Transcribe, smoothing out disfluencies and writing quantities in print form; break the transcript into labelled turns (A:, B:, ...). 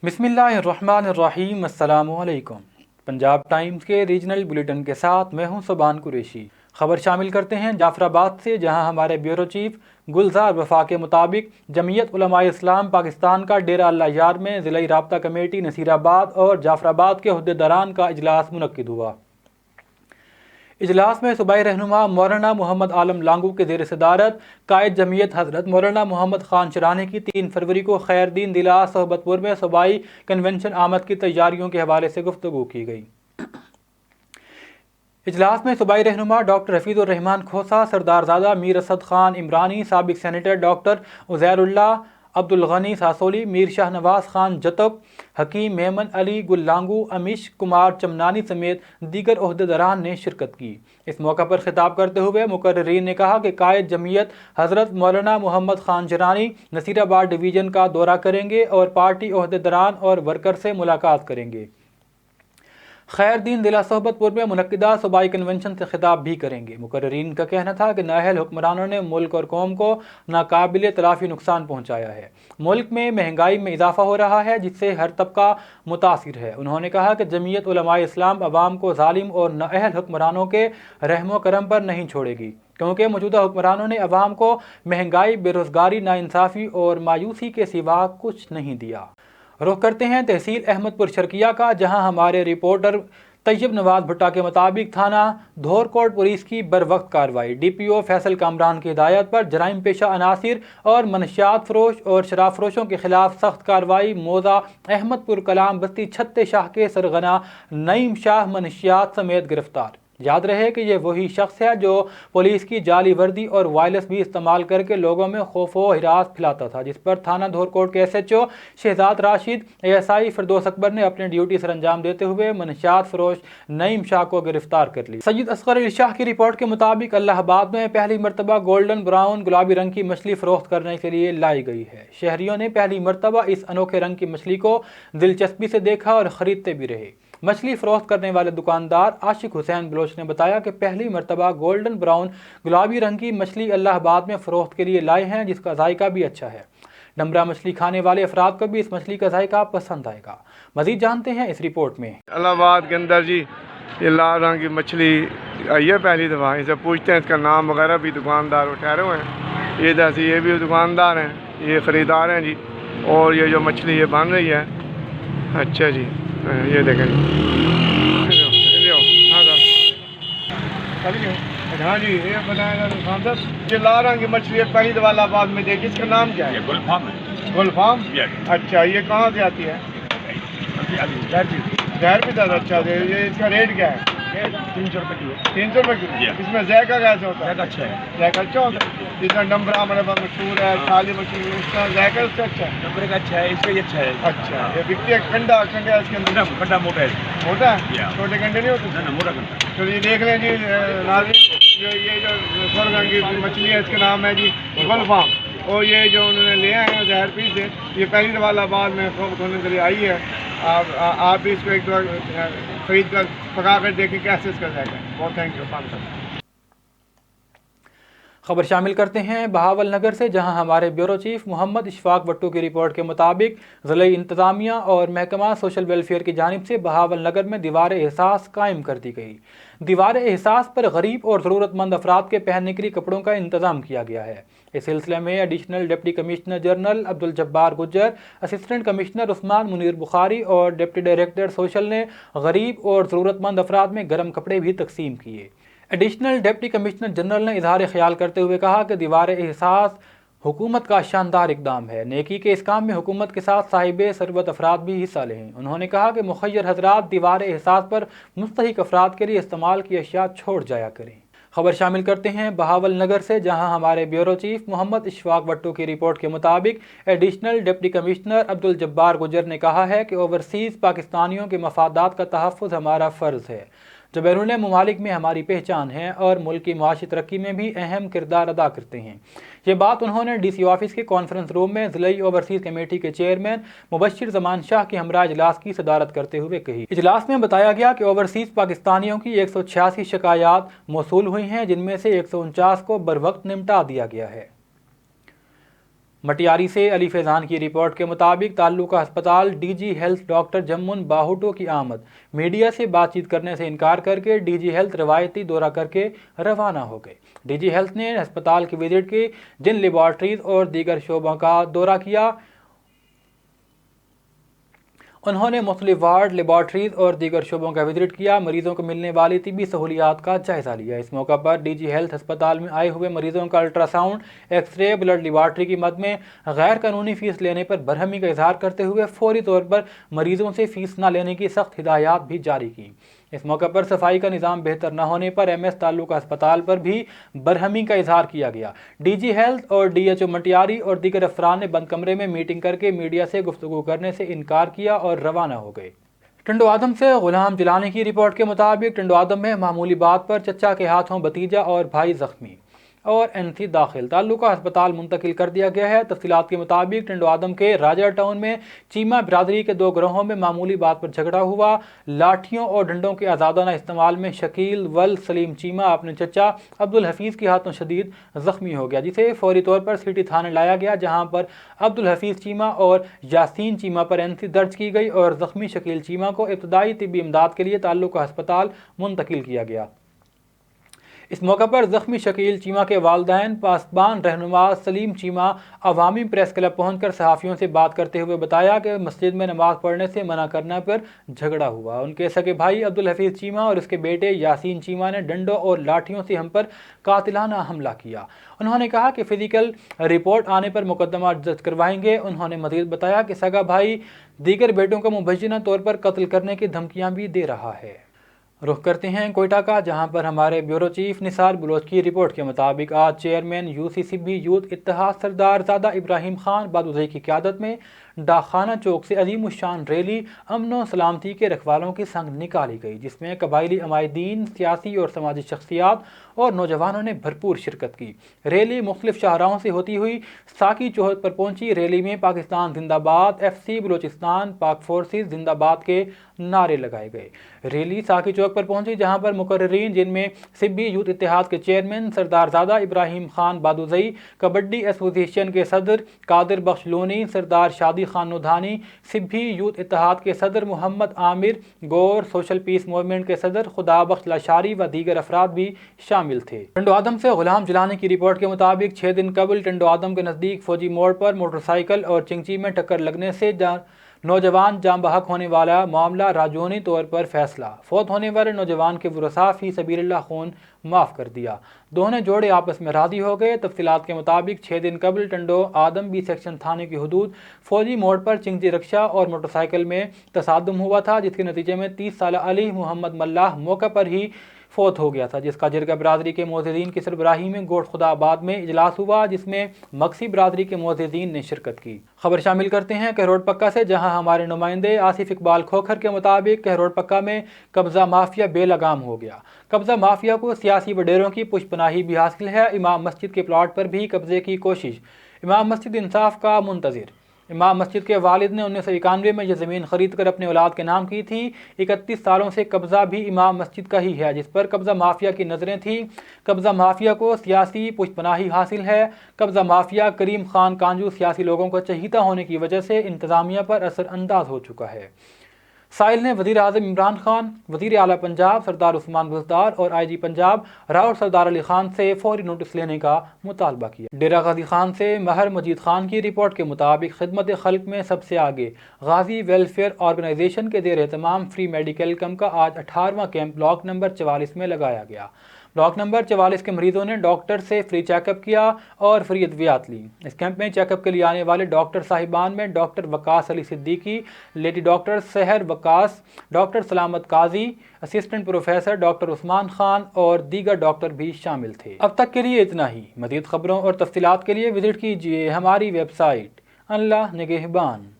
A: बिस्मिल्लाहिर्रहमानिर्रहीम। अस्सलामु अलैकुम। पंजाब टाइम्स के रीजनल बुलेटिन के साथ मैं हूं सुबान कुरैशी। खबर शामिल करते हैं जाफराबाद से, जहां हमारे ब्यूरो चीफ गुलजार वफा के मुताबिक जमीयत उलमाए इस्लाम पाकिस्तान का डेरा अल्लाह यार में ज़िला राब्ता कमेटी नसीराबाद और जाफराबाद के अहदेदारान का इजलास मुनक्किद हुआ। इजलास में सूबाई रहनुमा मौलाना मोहम्मद आलम लांगू के ज़ेर सदारत कायद जमीयत हज़रत मौलाना मोहम्मद ख़ान शरानी की 3 फरवरी को खैर दीन दिला सोहबतपुर में सूबाई कन्वेंशन आमद की तैयारियों के हवाले से गुफ्तगू की गई। इजलास में सूबाई रहनुमा डॉक्टर हफीज़ुर रहमान खोसा, सरदारजादा मीर असद खान इमरानी, साबिक सेनेटर डॉक्टर उज़ैरुल्लाह अब्दुल गनी सासोली, मीर शाह नवाज खान जतब, हकीम मेमन अली गुल्लांगू, अमीश कुमार चमनानी समेत दीगर ओहदेदारान ने शिरकत की। इस मौका पर खिताब करते हुए मुकर्रीन ने कहा कि कायद जमीयत हज़रत मौलाना मोहम्मद ख़ान शरानी नसीराबाद डिवीज़न का दौरा करेंगे और पार्टी ओहदेदारान और वर्कर से मुलाकात करेंगे। खैर दीन दिला सोहबतपुर में मुनक्किदा सूबाई कन्वेंशन से खिताब भी करेंगे। मुकर्रीन का कहना था कि नाअहल हुक्मरानों ने मुल्क और कौम को नाकाबिल तलाफ़ी नुकसान पहुँचाया है। मुल्क में महंगाई में इजाफा हो रहा है, जिससे हर तबका मुतासिर है। उन्होंने कहा कि जमीयत उलमाए इस्लाम अवाम को जालिम और नाअहल हुक्मरानों के रहमो करम पर नहीं छोड़ेगी, क्योंकि मौजूदा हुक्मरानों ने अवाम को महंगाई, बेरोज़गारी, नाइंसाफ़ी और मायूसी के सिवा कुछ नहीं दिया। रुख करते हैं तहसील अहमदपुर शर्किया का, जहां हमारे रिपोर्टर तैयब नवाज भुट्टा के मुताबिक थाना धौरकोट पुलिस की बर वक्त कार्रवाई। DPO फैसल कामरान की हिदायत पर जराइम पेशा अनासिर और मनशियात फरोश और शराब फरोशों के खिलाफ सख्त कार्रवाई। मौजा अहमदपुर कलाम बस्ती छत्ते शाह के सरगना नईम शाह मनशियात समेत गिरफ्तार। याद रहे कि ये वही शख्स है जो पुलिस की जाली वर्दी और वायरस भी इस्तेमाल करके लोगों में खौफ व हिरास फैलाता था, जिस पर थाना धौरकोट के SHO शहजाद राशिद ASI फिरदौस अकबर ने अपनी ड्यूटी सर अंजाम देते हुए मनशियात फरोश नईम शाह को गिरफ्तार कर ली। सैयद असगर अली शाह की रिपोर्ट के मुताबिक अल्लाहाबाद में पहली मरतबा गोल्डन ब्राउन गुलाबी रंग की मछली फरोख्त करने के लिए लाई गई है। शहरियों ने पहली मरतबा इस अनोखे रंग की मछली को दिलचस्पी से देखा और ख़रीदते भी रहे। मछली फरोख्त करने वाले दुकानदार आशिक हुसैन बलोच ने बताया कि पहली मरतबा गोल्डन ब्राउन गुलाबी रंग की मछली अल्लाहाबाद में फ़रोख्त के लिए लाए हैं, जिसका जायका भी अच्छा है। डमरा मछली खाने वाले अफराद को भी इस मछली का जायका पसंद आएगा। मज़ीद जानते हैं इस रिपोर्ट में।
B: इलाहाबाद के अंदर जी ये लाल रंग की मछली आई है पहली दफ़ा। इसे पूछते हैं, इसका नाम वगैरह भी दुकानदार ठहरे हुए हैं। ये जैसे ये भी दुकानदार हैं, ये ख़रीदार हैं जी। और ये जो मछली ये बन रही है, अच्छा जी, ये देखें हाँ जी, ये बताएगा खान साहब, ये लाल रंग की मछली पहली दफा इलाहाबाद में देखी, इसका नाम क्या है? गुलफाम है। गुलफाम? अच्छा, ये कहाँ से आती है? जहर भी था। अच्छा, ये इसका रेट क्या है?
C: 300 रुपये किलो।
B: 300 रुपये किलो। इसमें जायका कैसे होता है?
C: अच्छा है।
B: जायका अच्छा होता है। इसका नंबरा हमारे पास मशहूर है, थाली मशहूर है, इसका जायका उससे अच्छा है?
C: नंबर का अच्छा है, इसका ये अच्छा है।
B: अच्छा, ये बिकती है कंडा कंडा इसके अंदर?
C: कंडा मोटा है।
B: मोटा है? छोटे कंडे नहीं होते?
C: ना मोटा कंडा।
B: तो ये देख लें जी नाज़रीन, ये जो सुर्ख रंग की मछली है, इसका नाम है जी गुलफाम। और ये जो उन्होंने ले आए हैं जहर पीस से, ये पहली दफ़ा इलाहाबाद में फरोख्त होने के लिए आई है। आप भी इसको एक बार खरीद कर पका कर देखें कैसे इसका जाएगा। बहुत थैंक यू खान साहब।
A: खबर शामिल करते हैं बहावल नगर से, जहां हमारे ब्यूरो चीफ मोहम्मद इशफाक भट्टू की रिपोर्ट के मुताबिक ज़िला इंतज़ामिया और महकमा सोशल वेलफेयर की जानिब से बहावल नगर में दीवार एहसास कायम कर दी गई। दीवार एहसास पर गरीब और ज़रूरतमंद अफराद के पहनने के लिए कपड़ों का इंतज़ाम किया गया है। इस सिलसिले में additional deputy commissioner general Abdul Jabbar Gujjar, assistant commissioner Usman Munir Bukhari और डिप्टी डायरेक्टर सोशल ने गरीब और ज़रूरतमंद अफराद में गर्म कपड़े भी तकसीम किए। एडिशनल डिप्टी कमिश्नर जनरल ने इजहार ख्याल करते हुए कहा कि दीवार एहसास हुकूमत का शानदार इकदाम है। नेकी के इस काम में हुकूमत के साथ साहिब सरबत अफराद भी हिस्सा लें। उन्होंने कहा कि मुखय्यर हजरात दीवार एहसास पर मुस्तहिक अफराद के लिए इस्तेमाल की अशिया छोड़ जाया करें। खबर शामिल करते हैं बहावल नगर से, जहां हमारे ब्यूरो चीफ मोहम्मद इशफाक भट्टू की रिपोर्ट के मुताबिक additional deputy commissioner Abdul Jabbar Gujjar ने कहा है कि ओवरसीज़ पाकिस्तानियों के मफादात का तहफ़्फ़ुज़ हमारा फ़र्ज़ है, जो बैरून मुमालिक में हमारी पहचान है और मुल्क की माशी तरक्की में भी अहम किरदार अदा करते हैं। ये बात उन्होंने DC ऑफिस के कॉन्फ्रेंस रूम में ज़िलाई ओवरसीज़ कमेटी के चेयरमैन मुबश्शिर ज़मान शाह की हमरा इजलास की सदारत करते हुए कही। इजलास में बताया गया कि ओवरसीज़ पाकिस्तानियों की 186 शिकायत मौसूल हुई हैं, जिनमें से 149 को बर वक्त निपटा दिया गया है। مٹیاری سے علی فیضان کی رپورٹ کے مطابق تعلقہ ہسپتال D G health doctor Juman Bahoto کی آمد میڈیا سے بات چیت کرنے سے انکار کر کے ڈی جی ہیلتھ روایتی دورہ کر کے روانہ ہو گئے۔ ڈی جی ہیلتھ نے ہسپتال کی وزٹ کی، جن لیبارٹریز اور دیگر شعبوں کا دورہ کیا۔ انہوں نے مختلف وارڈ، لیبارٹریز اور دیگر شعبوں کا وزٹ کیا، مریضوں کو ملنے والی طبی سہولیات کا جائزہ لیا۔ اس موقع پر ڈی جی ہیلتھ ہسپتال میں آئے ہوئے مریضوں کا ultrasound, X ray, blood laboratory کی مد میں غیر قانونی فیس لینے پر برہمی کا اظہار کرتے ہوئے فوری طور پر مریضوں سے فیس نہ لینے کی سخت ہدایات بھی جاری کی۔ اس موقع پر صفائی کا نظام بہتر نہ ہونے پر ایم ایس تعلقہ ہسپتال پر بھی برہمی کا اظہار کیا گیا۔ ڈی جی ہیلتھ اور ڈی ایچ او مٹیاری اور دیگر افسران نے بند کمرے میں میٹنگ کر کے میڈیا سے گفتگو کرنے سے انکار کیا اور روانہ ہو گئے۔ ٹنڈو آدم سے غلام جیلانی کی رپورٹ کے مطابق ٹنڈو آدم میں معمولی بات پر چچا کے ہاتھوں بھتیجا اور بھائی زخمی اور این سی داخل، تعلقہ ہسپتال منتقل کر دیا گیا ہے۔ تفصیلات کے مطابق ٹنڈو آدم کے راجہ ٹاؤن میں چیمہ برادری کے دو گروہوں میں معمولی بات پر جھگڑا ہوا۔ لاٹھیوں اور ڈنڈوں کے آزادانہ استعمال میں شکیل ول سلیم چیمہ اپنے چچا عبدالحفیظ کے ہاتھوں شدید زخمی ہو گیا، جسے فوری طور پر سٹی تھانے لایا گیا، جہاں پر عبدالحفیظ چیمہ اور یاسین چیمہ پر این سی درج کی گئی اور زخمی شکیل چیمہ کو ابتدائی طبی امداد کے لیے تعلقہ ہسپتال منتقل کیا گیا۔ اس موقع پر زخمی شکیل چیمہ کے والدین پاسبان رہنما سلیم چیمہ عوامی پریس کلب پہنچ کر صحافیوں سے بات کرتے ہوئے بتایا کہ مسجد میں نماز پڑھنے سے منع کرنے پر جھگڑا ہوا۔ ان کے سگے بھائی عبدالحفیظ چیمہ اور اس کے بیٹے یاسین چیمہ نے ڈنڈوں اور لاٹھیوں سے ہم پر قاتلانہ حملہ کیا۔ انہوں نے کہا کہ فزیکل رپورٹ آنے پر مقدمہ درج کروائیں گے۔ انہوں نے مزید بتایا کہ سگا بھائی دیگر بیٹوں کو مبینہ طور پر قتل کرنے کی دھمکیاں بھی دے رہا ہے۔ رخ کرتے ہیں کوئٹہ کا، جہاں پر ہمارے بیورو چیف نثار بلوچ کی رپورٹ کے مطابق آج چیئرمین یو سی سبھی یوتھ اتحاد سردار زادہ ابراہیم خان بادوزئی کی قیادت میں ڈاکخانہ چوک سے عظیم الشان ریلی امن و سلامتی کے رکھوالوں کی سنگ نکالی گئی، جس میں قبائلی عمائدین، سیاسی اور سماجی شخصیات اور نوجوانوں نے بھرپور شرکت کی۔ ریلی مختلف شاہراہوں سے ہوتی ہوئی ساکی چوہد پر پہنچی۔ ریلی میں پاکستان زندہ باد، ایف سی بلوچستان، پاک فورسز زندہ باد کے نعرے لگائے گئے۔ ریلی ساکی چوک پر پہنچی، جہاں پر مقررین، جن میں سبھی یوتھ اتحاد کے چیئرمین سردار زادہ ابراہیم خان بادوزئی، کبڈی ایسوسی ایشن کے صدر قادر بخش لونی، سردار شادی خان نودھانی، سبھی یوتھ اتحاد کے صدر محمد عامر گور، سوشل پیس موومنٹ کے صدر خدا بخش لاشاری و دیگر افراد بھی شامل تھے۔ ٹنڈو آدم سے غلام جیلانی کی رپورٹ کے مطابق 6 دن قبل ٹنڈو آدم کے نزدیک فوجی موڑ پر موٹر سائیکل اور چنگچی میں ٹکر لگنے سے نوجوان جاں بحق ہونے والا معاملہ راجونی طور پر فیصلہ۔ فوت ہونے والے نوجوان کے ورثاء فی سبیل اللہ خون معاف کر دیا۔ دونوں جوڑے آپس میں راضی ہو گئے۔ تفصیلات کے مطابق 6 دن قبل ٹنڈو آدم بی سیکشن تھانے کی حدود فوجی موڑ پر چنگچی رکشہ اور موٹر سائیکل میں تصادم ہوا تھا، جس کے نتیجے میں 30 سالہ علی محمد ملاح موقع پر ہی فوت ہو گیا تھا، جس کا جرگہ برادری کے معززین کی سربراہی میں گوٹ خدا آباد میں اجلاس ہوا، جس میں مکسی برادری کے معززین نے شرکت کی۔ خبر شامل کرتے ہیں کہروڑ پکا سے، جہاں ہمارے نمائندے آصف اقبال کھوکھر کے مطابق کہروڑ پکا میں قبضہ مافیا بے لگام ہو گیا۔ قبضہ مافیا کو سیاسی وڈیروں کی پشت پناہی بھی حاصل ہے۔ امام مسجد کے پلاٹ پر بھی قبضے کی کوشش، امام مسجد انصاف کا منتظر۔ امام مسجد کے والد نے 1991 میں یہ زمین خرید کر اپنے اولاد کے نام کی تھی۔ 31 سالوں سے قبضہ بھی امام مسجد کا ہی ہے، جس پر قبضہ مافیا کی نظریں تھیں۔ قبضہ مافیا کو سیاسی پشت پناہی حاصل ہے۔ قبضہ مافیا کریم خان کانجو سیاسی لوگوں کو چہیتا ہونے کی وجہ سے انتظامیہ پر اثر انداز ہو چکا ہے۔ سائل نے وزیر اعظم عمران خان، وزیر اعلیٰ پنجاب سردار عثمان بزدار اور آئی جی پنجاب راؤ سردار علی خان سے فوری نوٹس لینے کا مطالبہ کیا۔ ڈیرہ غازی خان سے مہر مجید خان کی رپورٹ کے مطابق خدمت خلق میں سب سے آگے غازی ویلفیئر آرگنائزیشن کے زیر اہتمام فری میڈیکل کیمپ کا آج 18واں کیمپ بلاک نمبر 44 میں لگایا گیا۔ بلاک نمبر 44 کے مریضوں نے ڈاکٹر سے فری چیک اپ کیا اور فری ادویات لی۔ اس کیمپ میں چیک اپ کے لیے آنے والے ڈاکٹر صاحبان میں ڈاکٹر وقاص علی صدیقی، لیڈی ڈاکٹر سحر وقاص، ڈاکٹر سلامت قاضی، اسسٹنٹ پروفیسر ڈاکٹر عثمان خان اور دیگر ڈاکٹر بھی شامل تھے۔ اب تک کے لیے اتنا ہی۔ مزید خبروں اور تفصیلات کے لیے وزٹ کیجیے ہماری ویب سائٹ۔ اللہ نگہبان۔